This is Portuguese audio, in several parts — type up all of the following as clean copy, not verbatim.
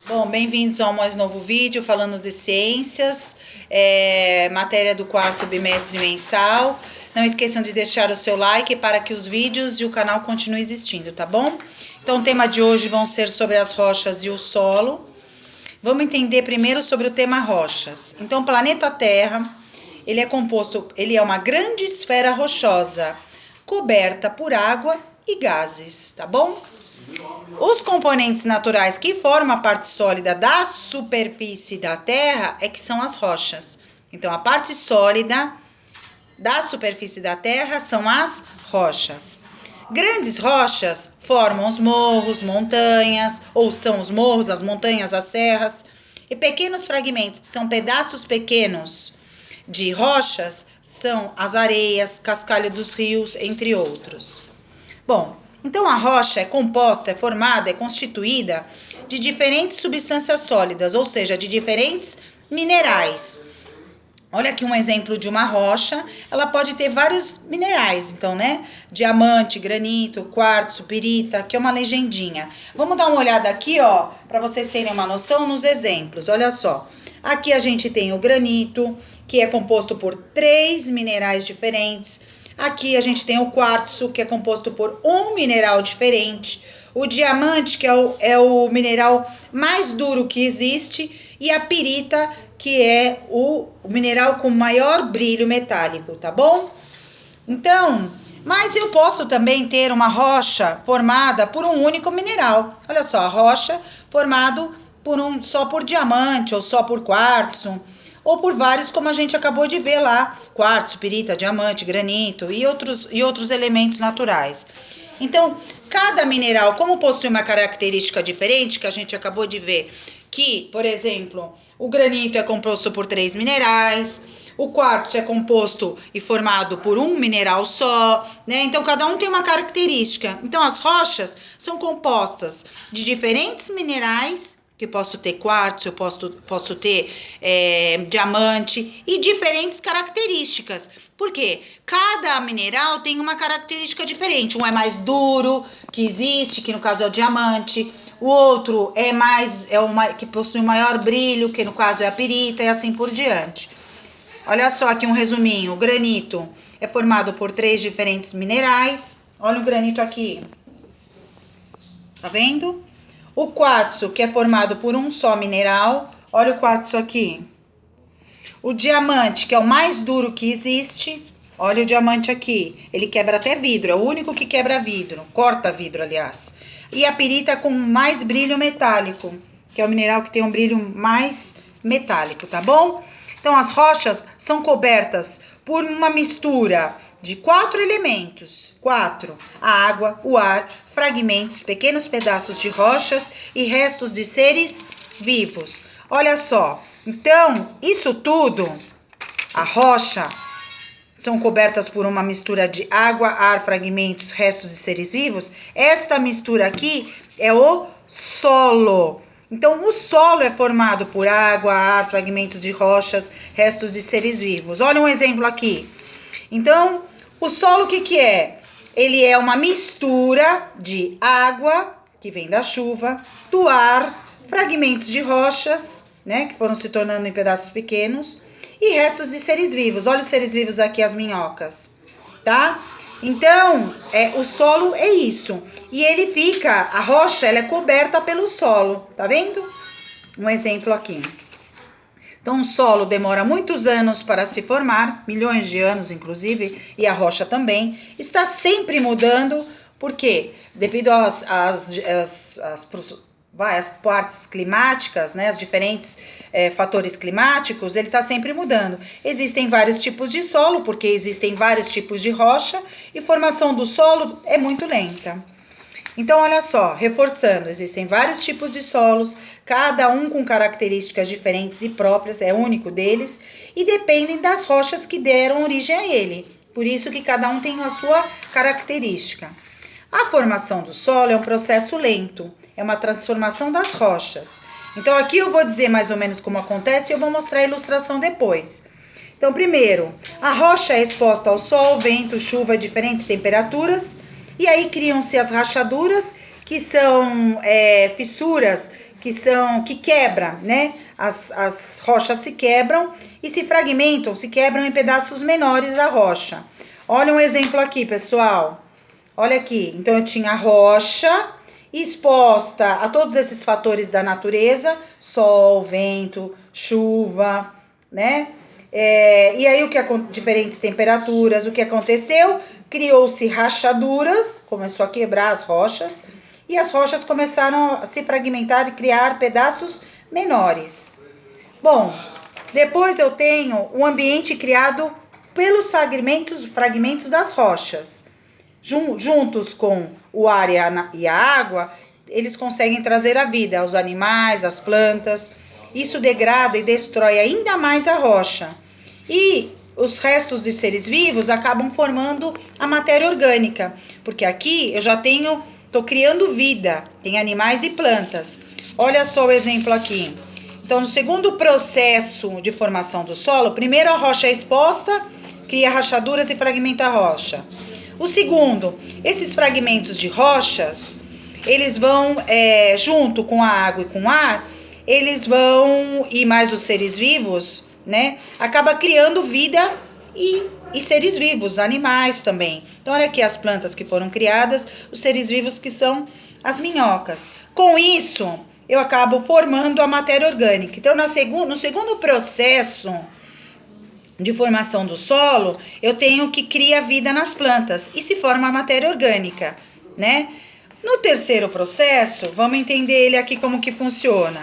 Bom, bem-vindos a mais novo vídeo falando de ciências, matéria do quarto bimestre mensal. Não esqueçam de deixar o seu like para que os vídeos e o canal continuem existindo, tá bom? Então, o tema de hoje vão ser sobre as rochas e o solo. Vamos entender primeiro sobre o tema rochas. Então, o planeta Terra, ele é uma grande esfera rochosa, coberta por água e gases, tá bom? Os componentes naturais que formam a parte sólida da superfície da Terra que são as rochas. Então, a parte sólida da superfície da Terra são as rochas. Grandes rochas formam os morros, montanhas, ou são os morros, as montanhas, as serras. E pequenos fragmentos, que são pedaços pequenos de rochas, são as areias, cascalho dos rios, entre outros. Bom, então a rocha é formada, é constituída de diferentes substâncias sólidas, ou seja, de diferentes minerais. Olha aqui um exemplo de uma rocha, ela pode ter vários minerais, então, né? Diamante, granito, quartzo, pirita, aqui é uma legendinha. Vamos dar uma olhada aqui, ó, para vocês terem uma noção nos exemplos, olha só. Aqui a gente tem o granito, que é composto por 3 minerais diferentes. Aqui a gente tem o quartzo, que é composto por um mineral diferente. O diamante, que é o mineral mais duro que existe. E a pirita, que é o mineral com maior brilho metálico, tá bom? Então, mas eu posso também ter uma rocha formada por um único mineral. Olha só, a rocha formada só por diamante ou só por quartzo. Ou por vários, como a gente acabou de ver lá, quartzo, pirita, diamante, granito e outros elementos naturais. Então, cada mineral, como possui uma característica diferente, que a gente acabou de ver, que, por exemplo, o granito é composto por 3 minerais, o quartzo é composto e formado por um mineral só, né? Então, cada um tem uma característica. Então, as rochas são compostas de diferentes minerais, que eu posso ter quartzo, eu posso ter diamante e diferentes características. Por quê? Cada mineral tem uma característica diferente. Um é mais duro, que existe, que no caso é o diamante. O outro que possui maior brilho, que no caso é a pirita, e assim por diante. Olha só aqui um resuminho. O granito é formado por 3 diferentes minerais. Olha o granito aqui. Tá vendo? O quartzo, que é formado por um só mineral. Olha o quartzo aqui. O diamante, que é o mais duro que existe. Olha o diamante aqui. Ele quebra até vidro. É o único que quebra vidro. Corta vidro, aliás. E a pirita com mais brilho metálico, que é o mineral que tem um brilho mais metálico, tá bom? Então, as rochas são cobertas por uma mistura de 4 elementos. 4. A água, o ar, fragmentos, pequenos pedaços de rochas e restos de seres vivos. Olha só, então, isso tudo, a rocha, são cobertas por uma mistura de água, ar, fragmentos, restos de seres vivos. Esta mistura aqui é o solo. Então, o solo é formado por água, ar, fragmentos de rochas, restos de seres vivos. Olha um exemplo aqui. Então, o solo o que é? Ele é uma mistura de água, que vem da chuva, do ar, fragmentos de rochas, né, que foram se tornando em pedaços pequenos, e restos de seres vivos. Olha os seres vivos aqui, as minhocas, tá? Então, o solo é isso. E a rocha, ela é coberta pelo solo, tá vendo? Um exemplo aqui. Então, o solo demora muitos anos para se formar, milhões de anos, inclusive, e a rocha também. Está sempre mudando, por quê? Devido às partes climáticas, né, os diferentes fatores climáticos, ele está sempre mudando. Existem vários tipos de solo, porque existem vários tipos de rocha, e formação do solo é muito lenta. Então, olha só, reforçando, existem vários tipos de solos, cada um com características diferentes e próprias, é único deles, e dependem das rochas que deram origem a ele. Por isso que cada um tem a sua característica. A formação do solo é um processo lento, é uma transformação das rochas. Então, aqui eu vou dizer mais ou menos como acontece e eu vou mostrar a ilustração depois. Então, primeiro, a rocha é exposta ao sol, vento, chuva, diferentes temperaturas, e aí criam-se as rachaduras, que são fissuras que quebra, né? As rochas se quebram e se fragmentam, se quebram em pedaços menores da rocha. Olha um exemplo aqui, pessoal. Olha aqui. Então, eu tinha a rocha exposta a todos esses fatores da natureza, sol, vento, chuva, né? E aí, diferentes temperaturas, o que aconteceu? Criou-se rachaduras, começou a quebrar as rochas, e as rochas começaram a se fragmentar e criar pedaços menores. Bom, depois eu tenho o ambiente criado pelos fragmentos das rochas. Juntos com o ar e a água, eles conseguem trazer a vida aos animais, às plantas. Isso degrada e destrói ainda mais a rocha. E os restos de seres vivos acabam formando a matéria orgânica, porque aqui eu já estou criando vida, tem animais e plantas. Olha só o exemplo aqui. Então, no segundo processo de formação do solo, primeiro a rocha é exposta, cria rachaduras e fragmenta a rocha. O segundo, esses fragmentos de rochas, eles vão, junto com a água e com o ar, eles vão, e mais os seres vivos, né? Acaba criando vida e seres vivos, animais também. Então, olha aqui as plantas que foram criadas, os seres vivos que são as minhocas. Com isso, eu acabo formando a matéria orgânica. Então, no segundo processo de formação do solo, eu tenho que cria vida nas plantas e se forma a matéria orgânica, né? No terceiro processo, vamos entender ele aqui como que funciona.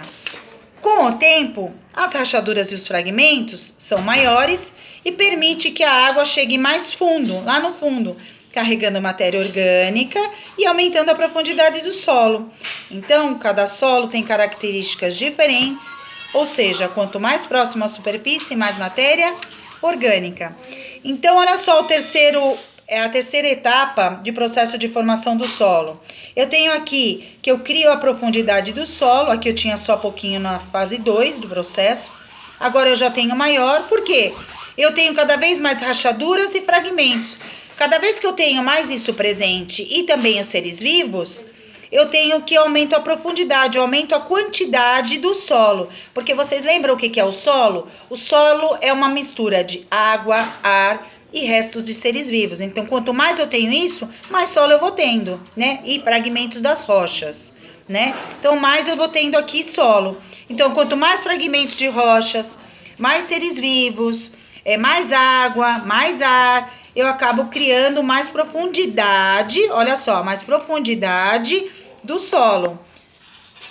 Com o tempo, as rachaduras e os fragmentos são maiores e permite que a água chegue mais fundo, lá no fundo, carregando matéria orgânica e aumentando a profundidade do solo. Então, cada solo tem características diferentes, ou seja, quanto mais próximo à superfície, mais matéria orgânica. Então, olha só a terceira etapa de processo de formação do solo. Eu tenho aqui que eu crio a profundidade do solo, aqui eu tinha só pouquinho na fase 2 do processo, agora eu já tenho maior, por quê? Eu tenho cada vez mais rachaduras e fragmentos. Cada vez que eu tenho mais isso presente e também os seres vivos, eu tenho que aumento a profundidade, eu aumento a quantidade do solo. Porque vocês lembram o que é o solo? O solo é uma mistura de água, ar e restos de seres vivos. Então, quanto mais eu tenho isso, mais solo eu vou tendo, né? E fragmentos das rochas, né? Então, mais eu vou tendo aqui solo. Então, quanto mais fragmentos de rochas, mais seres vivos, mais água, mais ar, eu acabo criando mais profundidade, olha só, mais profundidade do solo.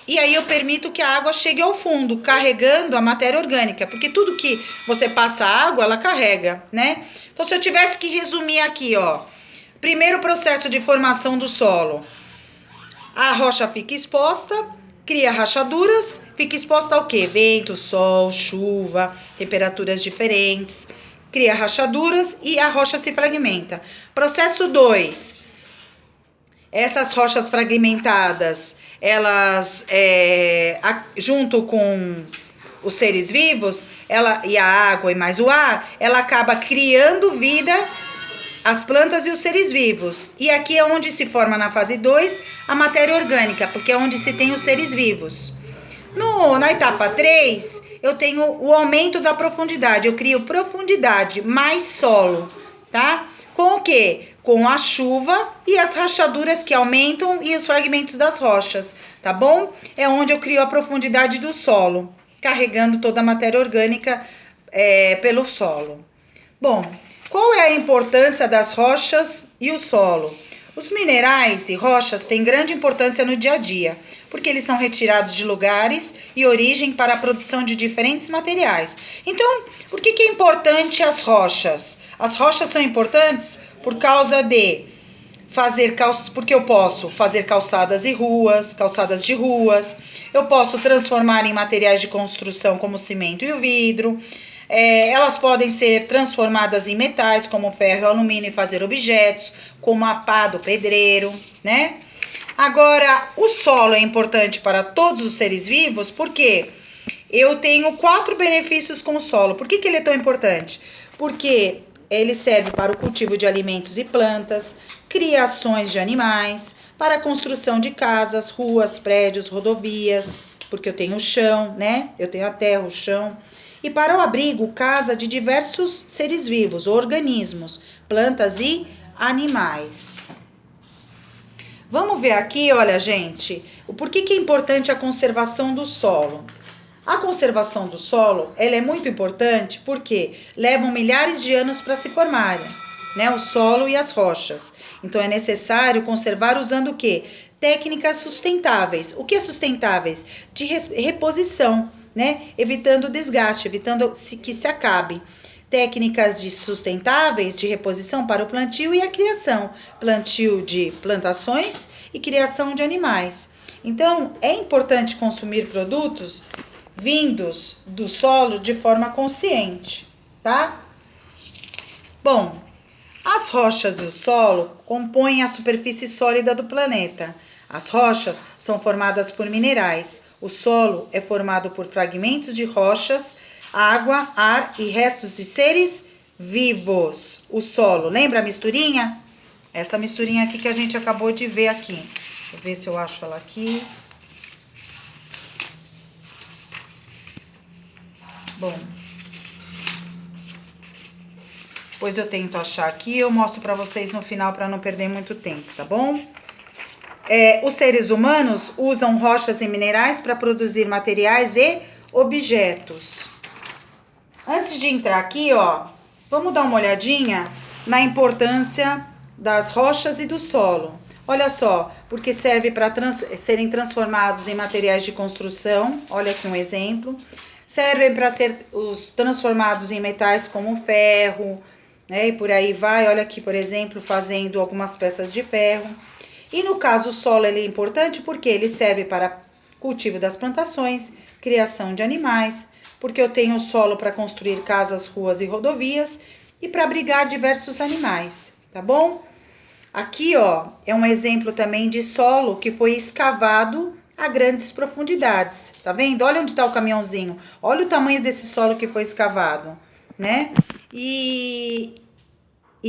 E aí eu permito que a água chegue ao fundo, carregando a matéria orgânica, porque tudo que você passa água, ela carrega, né? Então, se eu tivesse que resumir aqui, ó, primeiro processo de formação do solo, a rocha fica exposta, cria rachaduras, fica exposta ao quê? Vento, sol, chuva, temperaturas diferentes, cria rachaduras e a rocha se fragmenta. Processo 2, essas rochas fragmentadas, elas, junto com os seres vivos, e a água e mais o ar, ela acaba criando vida, as plantas e os seres vivos. E aqui é onde se forma na fase 2 a matéria orgânica, porque é onde se tem os seres vivos. Na etapa 3, eu tenho o aumento da profundidade. Eu crio profundidade mais solo, tá? Com o quê? Com a chuva e as rachaduras que aumentam e os fragmentos das rochas, tá bom? É onde eu crio a profundidade do solo, carregando toda a matéria orgânica pelo solo. Bom, qual é a importância das rochas e o solo? Os minerais e rochas têm grande importância no dia a dia, porque eles são retirados de lugares e origem para a produção de diferentes materiais. Então, por que é importante as rochas? As rochas são importantes por causa de porque eu posso fazer calçadas de ruas, eu posso transformar em materiais de construção como o cimento e o vidro, elas podem ser transformadas em metais como ferro e alumínio e fazer objetos como a pá do pedreiro, né? Agora, o solo é importante para todos os seres vivos porque eu tenho 4 benefícios com o solo. Por que ele é tão importante? Porque ele serve para o cultivo de alimentos e plantas, criações de animais, para a construção de casas, ruas, prédios, rodovias, porque eu tenho o chão, né? Eu tenho a terra, o chão. E para o abrigo, casa de diversos seres vivos, organismos, plantas e animais. Vamos ver aqui, olha, gente, o porquê que é importante a conservação do solo. A conservação do solo, ela é muito importante porque levam milhares de anos para se formarem, né? O solo e as rochas. Então, é necessário conservar usando o quê? Técnicas sustentáveis. O que é sustentáveis? De reposição, né? Evitando desgaste, evitando que se acabe. Técnicas de sustentáveis de reposição para o plantio e a criação. Plantio de plantações e criação de animais. Então, é importante consumir produtos vindos do solo de forma consciente, tá? Bom, as rochas e o solo compõem a superfície sólida do planeta. As rochas são formadas por minerais. O solo é formado por fragmentos de rochas, água, ar e restos de seres vivos. O solo, lembra a misturinha? Essa misturinha aqui que a gente acabou de ver aqui. Deixa eu ver se eu acho ela aqui. Bom, pois eu tento achar aqui, eu mostro para vocês no final para não perder muito tempo, tá bom? Os seres humanos usam rochas e minerais para produzir materiais e objetos. Antes de entrar aqui, ó, vamos dar uma olhadinha na importância das rochas e do solo. Olha só, porque serve para serem transformados em materiais de construção. Olha aqui um exemplo. Servem para ser transformados em metais como ferro, né? E por aí vai. Olha aqui, por exemplo, fazendo algumas peças de ferro. E no caso, o solo ele é importante porque ele serve para cultivo das plantações, criação de animais, porque eu tenho o solo para construir casas, ruas e rodovias e para abrigar diversos animais, tá bom? Aqui, ó, é um exemplo também de solo que foi escavado a grandes profundidades, tá vendo? Olha onde tá o caminhãozinho, olha o tamanho desse solo que foi escavado, né? E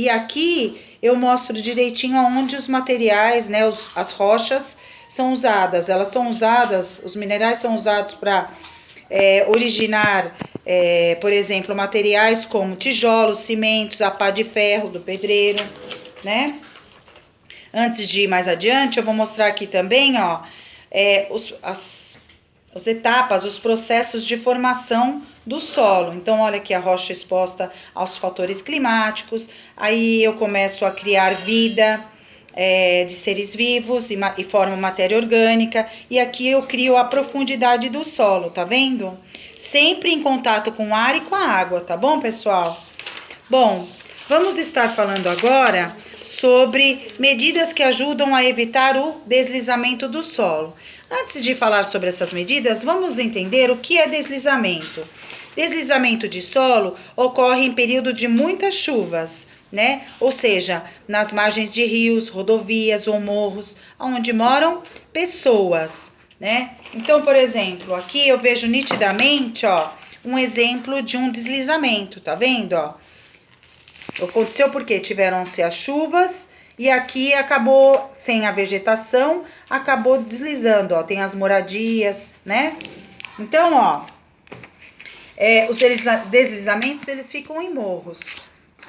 aqui eu mostro direitinho onde os materiais, né, as rochas são usadas. Elas são usadas, os minerais são usados para originar, por exemplo, materiais como tijolos, cimentos, a pá de ferro do pedreiro, né? Antes de ir mais adiante, eu vou mostrar aqui também, ó, as etapas, os processos de formação do solo. Então, olha aqui a rocha exposta aos fatores climáticos. Aí eu começo a criar vida de seres vivos e formo matéria orgânica. E aqui eu crio a profundidade do solo, tá vendo? Sempre em contato com o ar e com a água, tá bom, pessoal? Bom, vamos estar falando agora sobre medidas que ajudam a evitar o deslizamento do solo. Antes de falar sobre essas medidas, vamos entender o que é deslizamento. Deslizamento de solo ocorre em período de muitas chuvas, né? Ou seja, nas margens de rios, rodovias ou morros, onde moram pessoas, né? Então, por exemplo, aqui eu vejo nitidamente, ó, um exemplo de um deslizamento, tá vendo, ó? Aconteceu porque tiveram-se as chuvas e aqui acabou sem a vegetação, acabou deslizando, ó, tem as moradias, né? Então, ó, os deslizamentos, eles ficam em morros.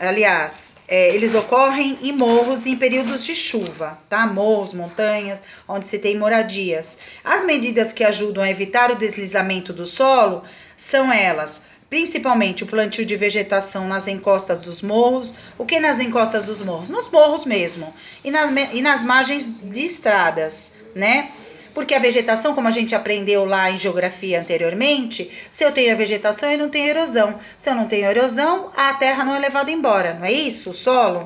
Aliás, eles ocorrem em morros em períodos de chuva, tá? Morros, montanhas, onde se tem moradias. As medidas que ajudam a evitar o deslizamento do solo são elas: principalmente o plantio de vegetação nas encostas dos morros. O que nas encostas dos morros? Nos morros mesmo. E nas margens de estradas, né? Porque a vegetação, como a gente aprendeu lá em geografia anteriormente, se eu tenho a vegetação, eu não tenho erosão. Se eu não tenho erosão, a terra não é levada embora, não é isso? O solo.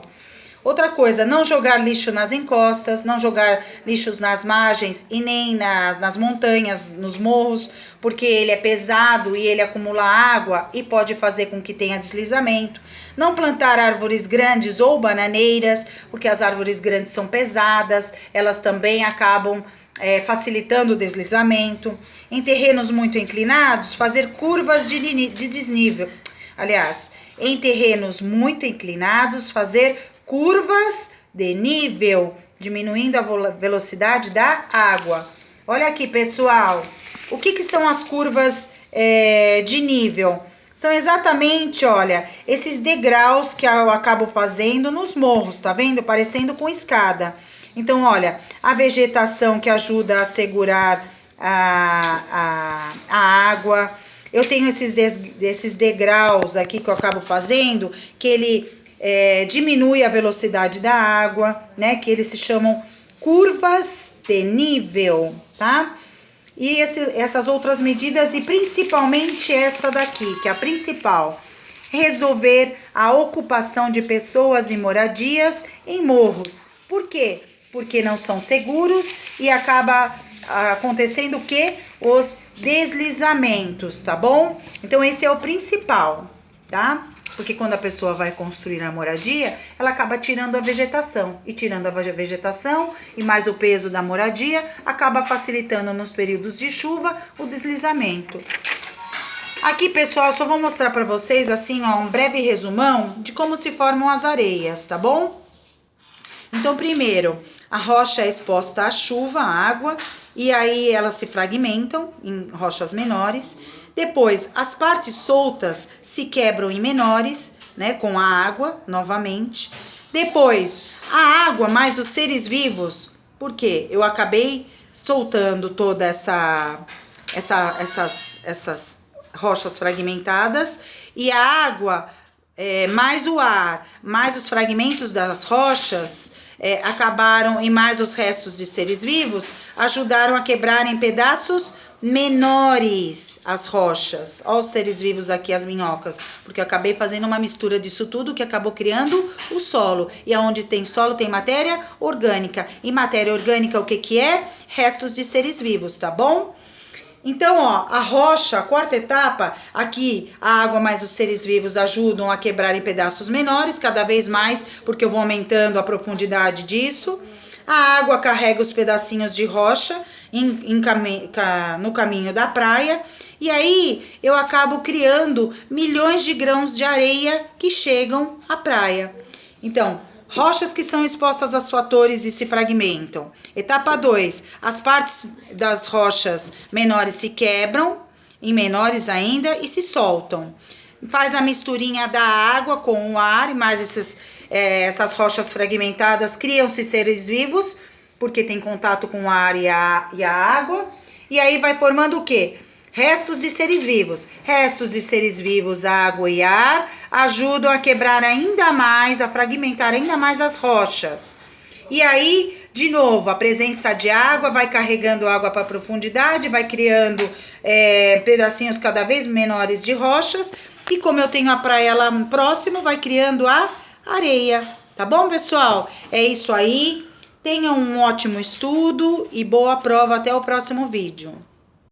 Outra coisa, não jogar lixo nas encostas, não jogar lixos nas margens e nem nas montanhas, nos morros, porque ele é pesado e ele acumula água e pode fazer com que tenha deslizamento. Não plantar árvores grandes ou bananeiras, porque as árvores grandes são pesadas, elas também acabam facilitando o deslizamento. Em terrenos muito inclinados, fazer curvas de desnível. Aliás, em terrenos muito inclinados, fazer curvas de nível, diminuindo a velocidade da água. Olha aqui, pessoal, O que que são as curvas de nível? São exatamente, olha, esses degraus que eu acabo fazendo nos morros, tá vendo? Parecendo com escada. Então, olha, a vegetação que ajuda a segurar a água. Eu tenho esses degraus aqui que eu acabo fazendo, que ele diminui a velocidade da água, né? Que eles se chamam curvas de nível, tá? E essas outras medidas, e principalmente essa daqui, que é a principal. Resolver a ocupação de pessoas e moradias em morros. Por quê? Porque não são seguros e acaba acontecendo o quê? Os deslizamentos, tá bom? Então esse é o principal, tá? Porque quando a pessoa vai construir a moradia, ela acaba tirando a vegetação. E tirando a vegetação e mais o peso da moradia, acaba facilitando nos períodos de chuva o deslizamento. Aqui, pessoal, só vou mostrar para vocês, assim, ó, um breve resumão de como se formam as areias, tá bom? Então, primeiro, a rocha é exposta à chuva, à água, e aí elas se fragmentam em rochas menores. Depois, as partes soltas se quebram em menores, né, com a água, novamente. Depois, a água mais os seres vivos, porque eu acabei soltando toda essas rochas fragmentadas, e a água, mais o ar, mais os fragmentos das rochas, acabaram, e mais os restos de seres vivos, ajudaram a quebrar em pedaços menores as rochas. Olha os seres vivos aqui, as minhocas, porque eu acabei fazendo uma mistura disso tudo que acabou criando o solo. E aonde tem solo tem matéria orgânica. E matéria orgânica o que que é? Restos de seres vivos, tá bom? Então, ó, a rocha, a quarta etapa, aqui a água mais os seres vivos ajudam a quebrar em pedaços menores, cada vez mais, porque eu vou aumentando a profundidade disso. A água carrega os pedacinhos de rocha no caminho da praia, e aí eu acabo criando milhões de grãos de areia que chegam à praia. Então, rochas que são expostas aos fatores e se fragmentam. Etapa 2, as partes das rochas menores se quebram, em menores ainda, e se soltam. Faz a misturinha da água com o ar, e mais essas rochas fragmentadas criam-se seres vivos, porque tem contato com o ar e a água. E aí vai formando o quê? Restos de seres vivos. Restos de seres vivos, água e ar, ajudam a quebrar ainda mais, a fragmentar ainda mais as rochas. E aí, de novo, a presença de água vai carregando água para a profundidade, vai criando pedacinhos cada vez menores de rochas. E como eu tenho a praia lá próximo, vai criando a areia. Tá bom, pessoal? É isso aí. Tenham um ótimo estudo e boa prova. Até o próximo vídeo.